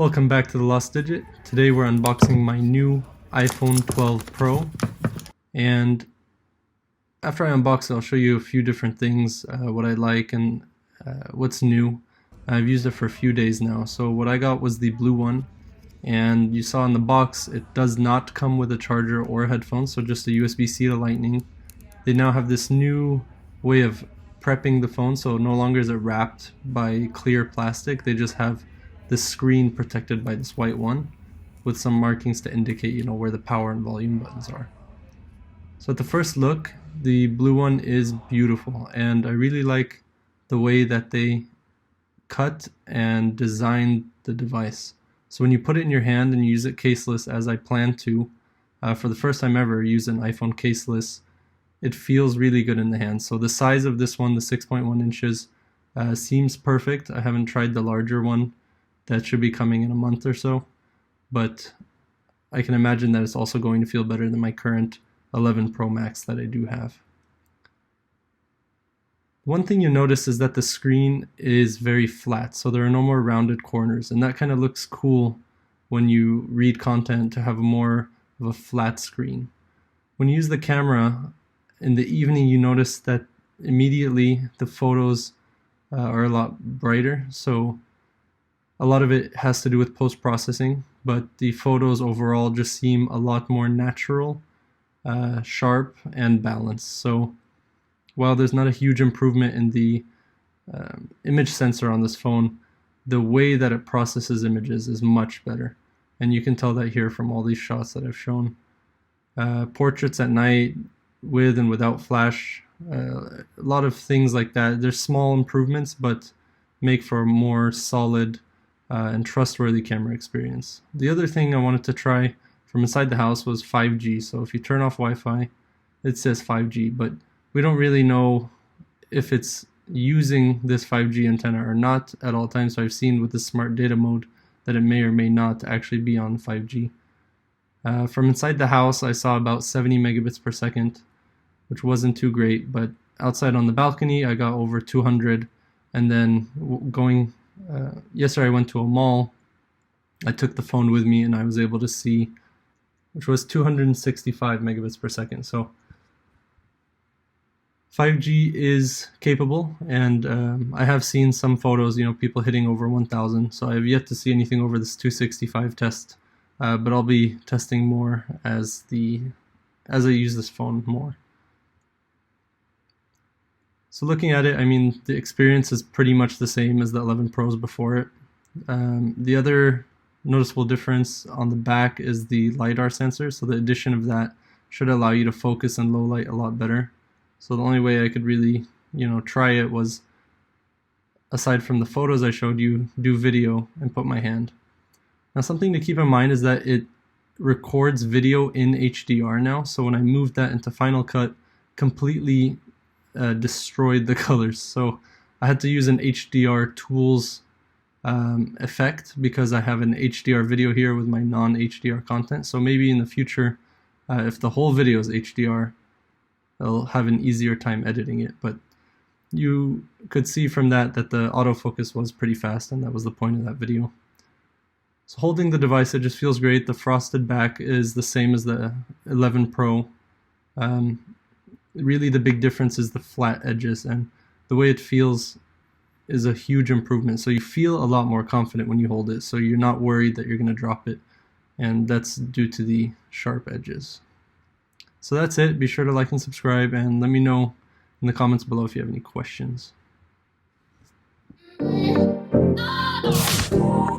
Welcome back to The Lost Digit. Today we're unboxing my new iPhone 12 Pro, and after I unbox it I'll show you a few different things, what I like and what's new. I've used it for a few days now. So what I got was the blue one, and you saw in the box it does not come with a charger or headphones, so just a USB-C to Lightning. They now have this new way of prepping the phone, so no longer is it wrapped by clear plastic. They just have the screen protected by this white one with some markings to indicate, where the power and volume buttons are. So at the first look, the blue one is beautiful, and I really like the way that they cut and designed the device. So when you put it in your hand and you use it caseless, as I plan to, for the first time ever use an iPhone caseless, it feels really good in the hand. So the size of this one, the 6.1 inches, seems perfect. I haven't tried the larger one that should be coming in a month or so, but I can imagine that it's also going to feel better than my current 11 Pro Max that I do have. One thing you notice is that the screen is very flat, so there are no more rounded corners, and that kind of looks cool when you read content to have more of a flat screen. When you use the camera in the evening, you notice that immediately the photos are a lot brighter, so a lot of it has to do with post-processing, but the photos overall just seem a lot more natural, sharp, and balanced. So while there's not a huge improvement in the image sensor on this phone, the way that it processes images is much better. And you can tell that here from all these shots that I've shown. Portraits at night, with and without flash, a lot of things like that. There's small improvements, but make for a more solid and trustworthy camera experience. The other thing I wanted to try from inside the house was 5G. So if you turn off Wi-Fi, it says 5G, but we don't really know if it's using this 5G antenna or not at all times. So I've seen with the smart data mode that it may or may not actually be on 5G. From inside the house, I saw about 70 megabits per second, which wasn't too great, but outside on the balcony, I got over 200, and then yesterday I went to a mall. I took the phone with me and I was able to see, which was 265 megabits per second. So 5G is capable, and I have seen some photos, people hitting over 1,000. So I have yet to see anything over this 265 test, but I'll be testing more as I use this phone more. So looking at it, the experience is pretty much the same as the 11 Pros before it. The other noticeable difference on the back is the LiDAR sensor. So the addition of that should allow you to focus in low light a lot better. So the only way I could really, try it was, aside from the photos I showed you, do video and put my hand. Now something to keep in mind is that it records video in HDR now. So when I moved that into Final Cut, completely destroyed the colors. So I had to use an HDR tools effect because I have an HDR video here with my non-HDR content. So maybe in the future, if the whole video is HDR, I'll have an easier time editing it. But you could see from that the autofocus was pretty fast, and that was the point of that video. So holding the device, it just feels great. The frosted back is the same as the 11 Pro. Really the big difference is the flat edges, and the way it feels is a huge improvement. So you feel a lot more confident when you hold it, so you're not worried that you're going to drop it, and that's due to the sharp edges. So that's it. Be sure to like and subscribe, and let me know in the comments below if you have any questions. Oh,